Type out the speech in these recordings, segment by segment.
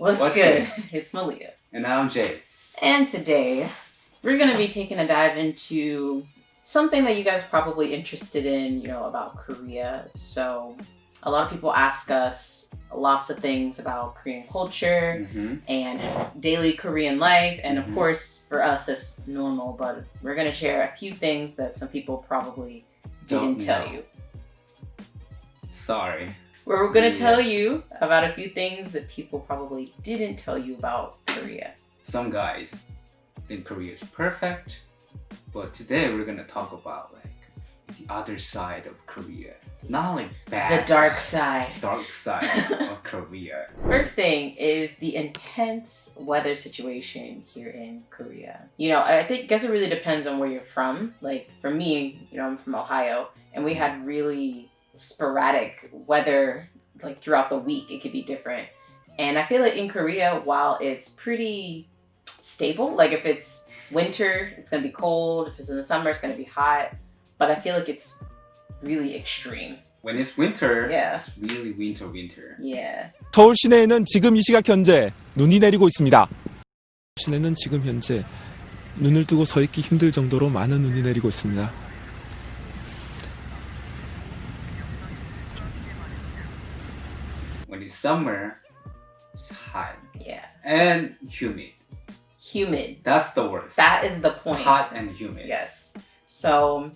What's good? It's Maleea. And I'm Jay. And today, we're going to be taking a dive into something that you guys are probably interested in, about Korea. So, a lot of people ask us lots of things about Korean culture and daily Korean life. And of course, for us, it's normal, but we're going to share a few things that some people probably didn't tell you. Sorry. Where we're going to tell you about a few things that people probably didn't tell you about Korea. Some guys think Korea is perfect, but today we're going to talk about the other side of Korea. Not like bad. The dark side. Dark side of Korea. First thing is the intense weather situation here in Korea. I guess it really depends on where you're from. Like for me, I'm from Ohio, and we had really sporadic weather throughout the week. It could be different. And I feel like in Korea, while it's pretty stable, like if it's winter, it's going to be cold. If it's in the summer, it's going to be hot. But I feel like it's really extreme. When it's winter, yeah. It's really winter. Yeah. 서울 시내에는 지금 이 시각 현재 눈이 내리고 있습니다. 시내는 지금 현재 눈을 뜨고 서 있기 힘들 정도로 많은 눈이 내리고 있습니다. When it's summer, it's hot. Yeah. And humid. Humid. That's the worst. That is the point. Hot and humid. Yes. So,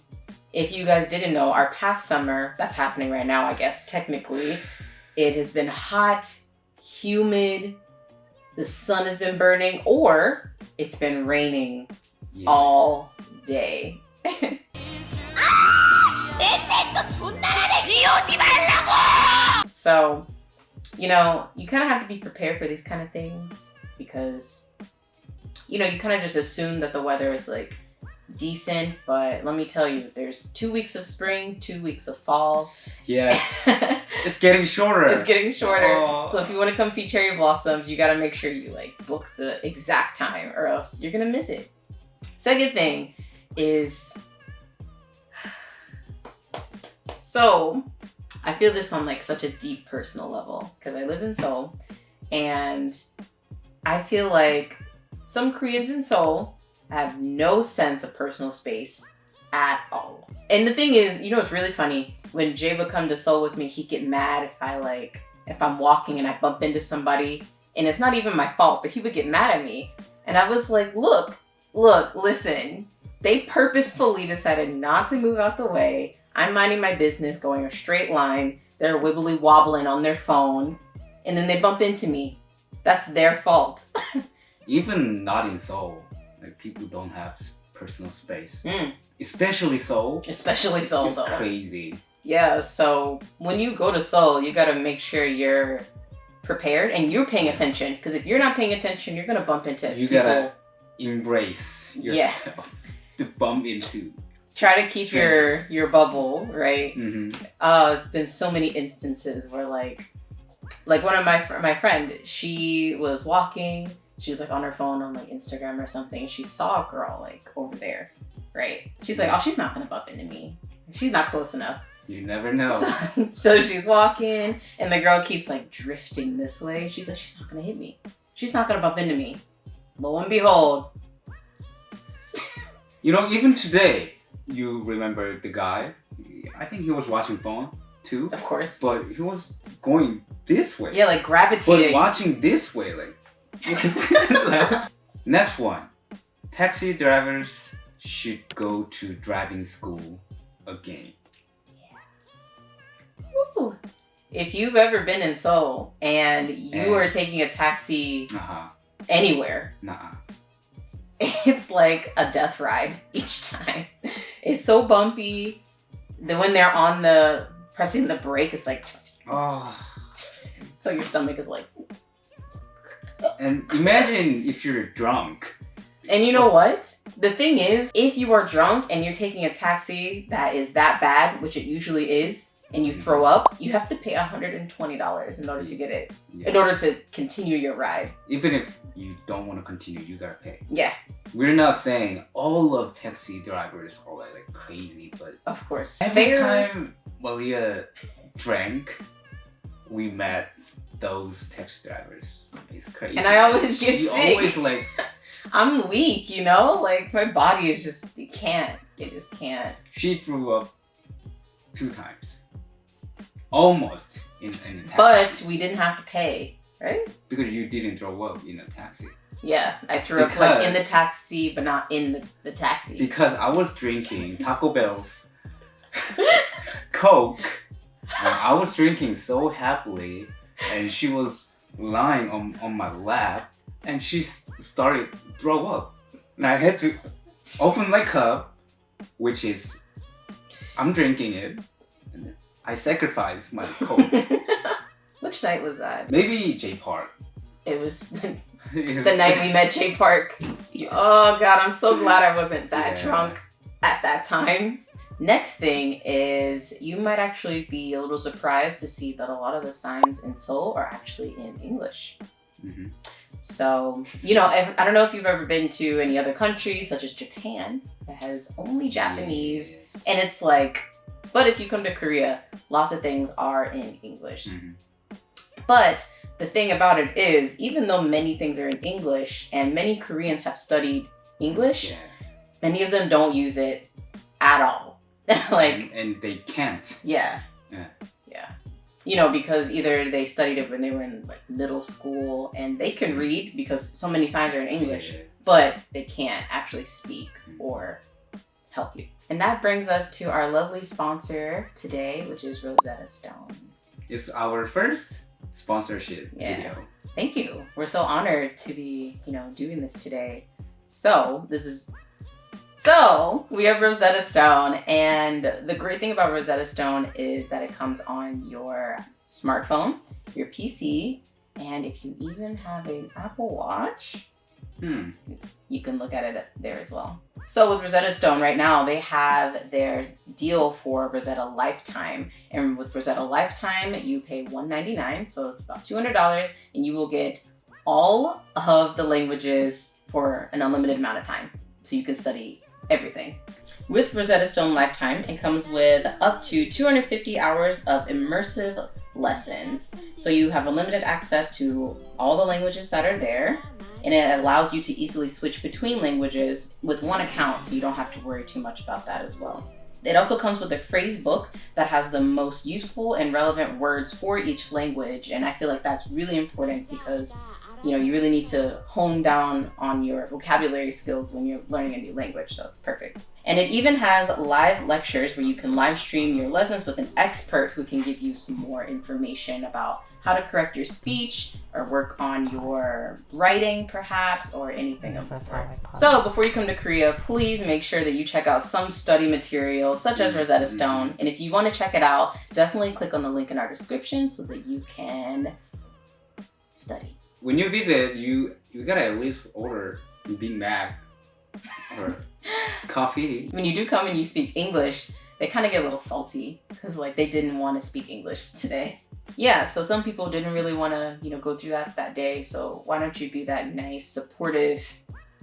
if you guys didn't know, our past summer, that's happening right now, I guess, technically, it has been hot, humid, the sun has been burning, or it's been raining all day. So, you kind of have to be prepared for these kind of things because, you kind of just assume that the weather is decent, but let me tell you, there's 2 weeks of spring, 2 weeks of fall. Yes. It's getting shorter. It's getting shorter. Oh. So if you want to come see cherry blossoms, you got to make sure you book the exact time or else you're going to miss it. Second thing is, so I feel this on such a deep personal level because I live in Seoul and I feel like some Koreans in Seoul have no sense of personal space at all. And the thing is, it's really funny. When Jay would come to Seoul with me, he'd get mad if I'm walking and I bump into somebody and it's not even my fault, but he would get mad at me. And I was like, look, listen, they purposefully decided not to move out the way. I'm minding my business, going a straight line. They're wibbly wobbling on their phone and then they bump into me. That's their fault. Even not in Seoul. People don't have personal space. Especially Seoul. It's crazy. Yeah, so when you go to Seoul, you gotta make sure you're prepared and you're paying attention. Because if you're not paying attention, you're gonna bump into people. You gotta embrace yourself to bump into. Try to keep your bubble, right? It's been so many instances where like one of my friend, she was walking. She was on her phone on Instagram or something. She saw a girl over there, right? She's like, oh, she's not gonna bump into me. She's not close enough. You never know. So she's walking and the girl keeps drifting this way. She's like, she's not gonna hit me. She's not gonna bump into me. Lo and behold. Even today, you remember the guy? I think he was watching phone too. Of course. But he was going this way. Yeah, gravitating. But watching this way, Next one. Taxi drivers should go to driving school again. Yeah. Ooh. If you've ever been in Seoul and you are taking a taxi anywhere, it's like a death ride each time. It's so bumpy. Then when they're on pressing the brake, it's so your stomach is And imagine if you're drunk. And you know what? The thing is, if you are drunk and you're taking a taxi that is that bad, which it usually is, and you throw up, you have to pay $120 in order to get it, in order to continue your ride. Even if you don't want to continue, you gotta pay. Yeah. We're not saying all of taxi drivers are crazy, but of course. Every time Maleea drank, we met those taxi drivers. It's crazy. And I always get she sick. Always like I'm weak, you know? Like, my body is just, it can't. It just can't. she threw up 2 times, almost in a taxi. But we didn't have to pay, right? because you didn't throw up in a taxi. Yeah, I threw up like in the taxi, but not in the taxi. Because I was drinking Taco Bell's Coke. I was drinking so happily, and she was lying on my lap, and she started to throw up. And I had to open my cup, which is, I'm drinking it, and I sacrificed my Coke. Which night was that? Maybe J Park. It was the night we met Jay Park. Yeah. Oh God, I'm so glad I wasn't that Yeah. drunk at that time. Next thing is, you might actually be a little surprised to see that a lot of the signs in Seoul are actually in English. Mhm. So, you know, I don't know if you've ever been to any other countries, such as Japan, that has only Japanese. Yes. And it's like, but if you come to Korea, lots of things are in English. Mhm. But the thing about it is, even though many things are in English and many Koreans have studied English, Yeah. many of them don't use it at all. Like, and they can't. yeah. Yeah. Yeah. You know, because either they studied it when they were in like middle school and they can read because so many signs are in English, Yeah. but they can't actually speak or help you. And that brings us to our lovely sponsor today, which is Rosetta Stone. It's our first sponsorship Yeah. video. Thank you. We're so honored to be, you know, doing this today. So we have Rosetta Stone, and the great thing about Rosetta Stone is that it comes on your smartphone, your PC, and if you even have an Apple Watch, you can look at it there as well. So with Rosetta Stone right now, they have their deal for Rosetta Lifetime. And with Rosetta Lifetime, you pay $199, so it's about $200, and you will get all of the languages for an unlimited amount of time. So you can study everything. With Rosetta Stone Lifetime, it comes with up to 250 hours of immersive lessons. So you have unlimited access to all the languages that are there, and it allows you to easily switch between languages with one account, so you don't have to worry too much about that as well. It also comes with a phrase book that has the most useful and relevant words for each language, and I feel like that's really important because, you know, you really need to hone down on your vocabulary skills when you're learning a new language, so it's perfect. And it even has live lectures where you can live stream your lessons with an expert who can give you some more information about how to correct your speech or work on your writing perhaps, or anything of the sort. So before you come to Korea, please make sure that you check out some study material such as Rosetta Stone. And if you want to check it out, definitely click on the link in our description so that you can study. When you visit, you gotta at least order Big Mac or coffee. When you do come and you speak English, they kind of get a little salty because like they didn't want to speak English today. Yeah, so some people didn't really want to, you know, go through that day. So why don't you be that nice, supportive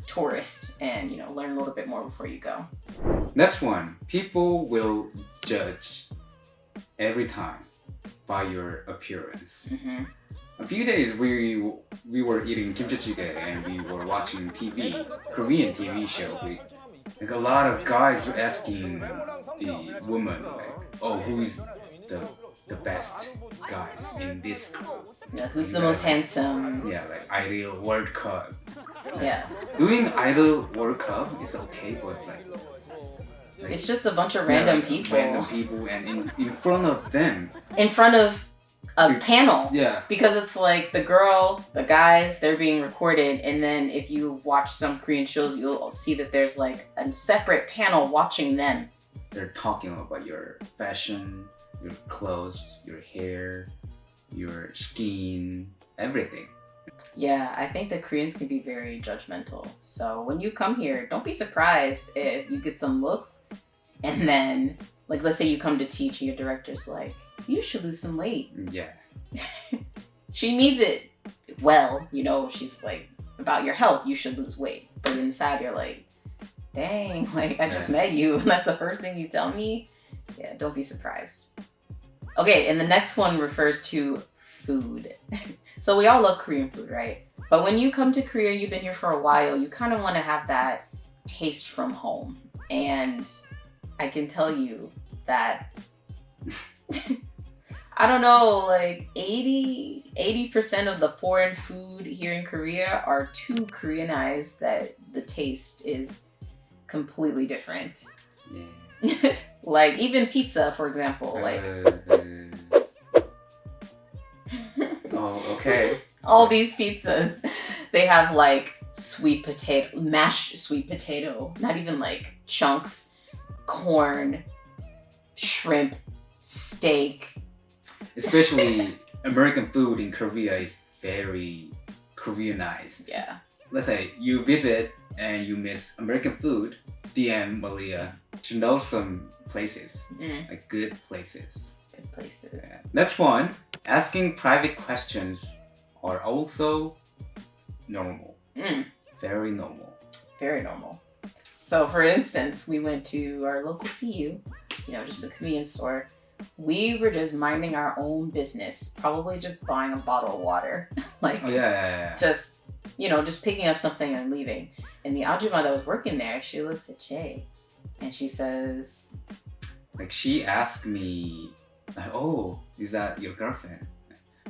tourist and, you know, learn a little bit more before you go. Next one, people will judge every time by your appearance. Mm-hmm. A few days we were eating kimchi jjigae and we were watching TV, Korean TV show. Like a lot of guys asking the woman, like, oh, who is the best guys in this group? Yeah, who's the most handsome? Yeah, like Idol World Cup. Yeah. Doing Idol World Cup is okay, but like It's just a bunch of random like, people. Random people, and in front of them. In front of a panel. Yeah. Because it's like the girl, the guys, they're being recorded, and then if you watch some Korean shows, you'll see that there's like a separate panel watching them. They're talking about your fashion, your clothes, your hair, your skin, everything. Yeah, I think that Koreans can be very judgmental. So when you come here, don't be surprised if you get some looks and then, like, let's say you come to teach and your director's like, you should lose some weight. Yeah. She means it well, you know, she's like, about your health, you should lose weight. But inside you're like, dang, like, I just met you and that's the first thing you tell me? Yeah, don't be surprised. Okay, and the next one refers to food. So we all love Korean food, right? But when you come to Korea, you've been here for a while, you kind of want to have that taste from home. And I can tell you that I don't know, like 80% of the foreign food here in Korea are too Koreanized that the taste is completely different. Yeah. Like even pizza, for example, like oh, okay. all these pizzas, they have like sweet potato, mashed sweet potato, not even like chunks, corn, shrimp, steak. Especially American food in Korea is very Koreanized. Yeah. Let's say you visit and you miss American food, DM Maleea to know some places, like good places. Good places. Yeah. Next one, asking private questions are also normal. Very normal. Very normal. So for instance, we went to our local CU, just a convenience store. We were just minding our own business, probably just buying a bottle of water. Like, yeah. just picking up something and leaving. And the ajumma that was working there, she looks at Jay and she says, like, she asked me, like, oh, is that your girlfriend?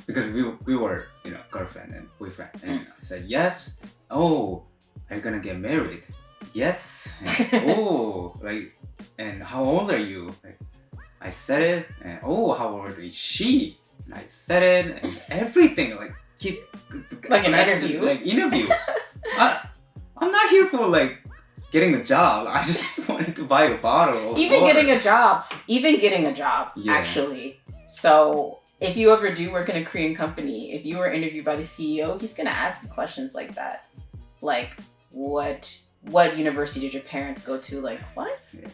Because we were, girlfriend and boyfriend. And I said, yes. Oh, are you gonna get married? Yes. And, oh, like, and how old are you? Like, I said it, and oh, how old is she? And I said it, and everything, like an interview. Like interview. I'm not here for like getting a job. I just wanted to buy a bottle. Of even water. getting a job, Yeah. actually. So if you ever do work in a Korean company, if you were interviewed by the CEO, he's gonna ask you questions like that, like what university did your parents go to? Like what? Yeah.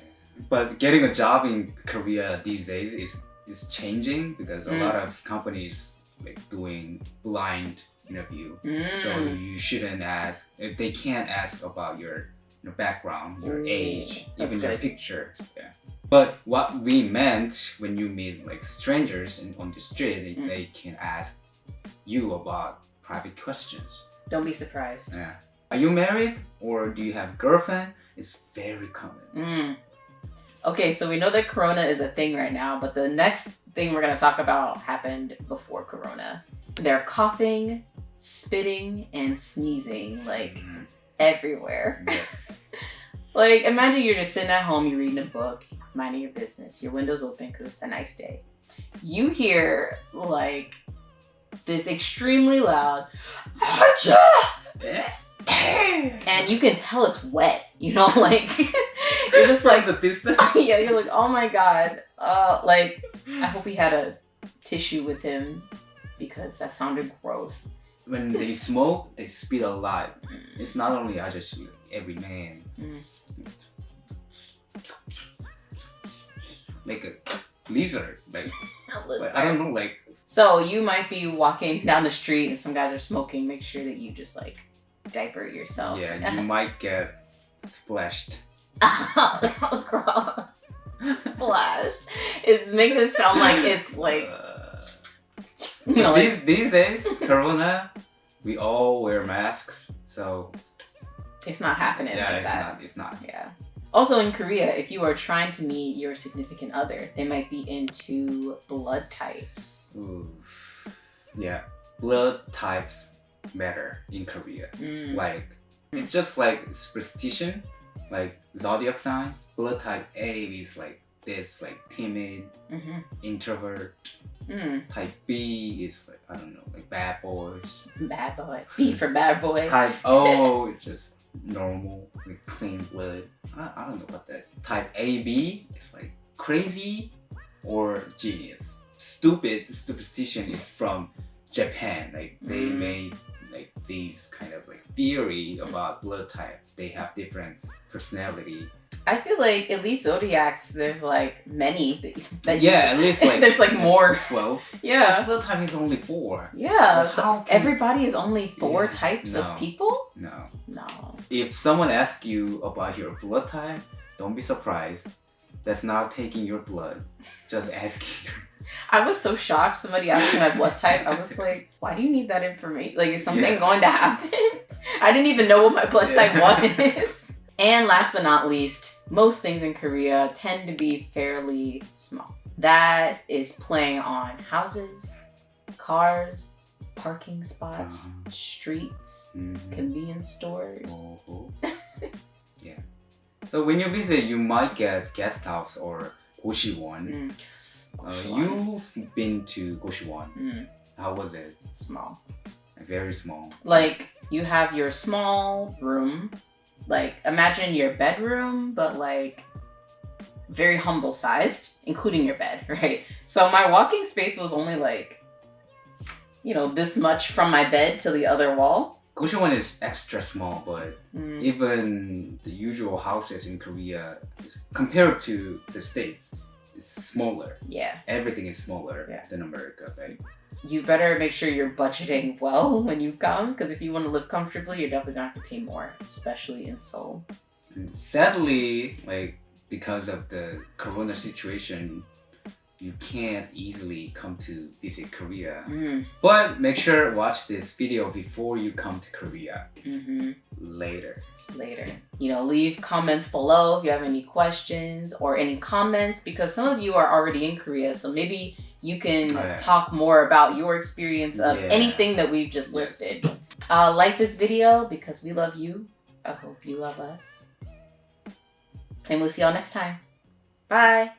But getting a job in Korea these days is changing because a lot of companies like doing blind interview. So you shouldn't ask. They can't ask about your background, your age, even your picture. Yeah. But what we meant when you meet like strangers on the street, they can ask you about private questions. Don't be surprised. Yeah. Are you married or do you have girlfriend? It's very common. Okay, so we know that Corona is a thing right now, but the next thing we're going to talk about happened before Corona. They're coughing, spitting, and sneezing, like, everywhere. Yes. Like, imagine you're just sitting at home, you're reading a book, minding your business, your window's open because it's a nice day. You hear, like, this extremely loud, and you can tell it's wet, like, you're just like, the distance. yeah, you're like, oh my god. Like, I hope he had a tissue with him because that sounded gross. When they smoke, they spit a lot. It's not only ajashi, every man. Like a lizard. Like I don't know, like. So you might be walking down the street and some guys are smoking. Make sure that you just like diaper yourself. Yeah, you might get splashed. Oh, gross. Splashed. It makes it sound like it's like, these days, Corona, we all wear masks, so it's not happening like that. It's not. Yeah. Also in Korea, if you are trying to meet your significant other, they might be into blood types. Ooh. Yeah, blood types matter in Korea. Like, it's just like superstition, like zodiac signs. Blood type A is like this, like timid, introvert. Type B is like, I don't know, like bad boys. Bad boy. B for bad boy. Type O is just normal, like clean blood. I don't know about that. Type AB is like crazy or genius. Superstition is from Japan. Like they made like these kind of like theory about blood types. They have different personality. I feel like at least zodiacs, there's like many that at least like there's like more. 12. Yeah. Blood type is only 4. Yeah. Like, so everybody is only 4 types of people? No. No. If someone asks you about your blood type, don't be surprised. that's not taking your blood, just asking. I was so shocked. Somebody asked me my blood type. I was like, why do you need that information? Like, is something Yeah. going to happen? I didn't even know what my blood type was. And last but not least, most things in Korea tend to be fairly small. That is playing on houses, cars, parking spots, streets, convenience stores. Yeah. So when you visit, you might get guest house or 고시원. You've been to 고시원. How was it? Small. Very small. Like, you have your small room. Like, imagine your bedroom, but like very humble sized, including your bed, right? So my walking space was only like, you know, this much from my bed to the other wall. 고시원 is extra small, but even the usual houses in Korea, compared to the States, is smaller. Yeah. Everything is smaller than America. Like, you better make sure you're budgeting well when you come, because if you want to live comfortably, you're definitely going to have to pay more, especially in Seoul. sadly, like, because of the corona situation, you can't easily come to visit Korea. But make sure watch this video before you come to Korea. Later. You know, leave comments below if you have any questions or any comments, because some of you are already in Korea, so maybe you can talk more about your experience of anything that we've just listed. Like this video because we love you. I hope you love us. And we'll see y'all next time. Bye.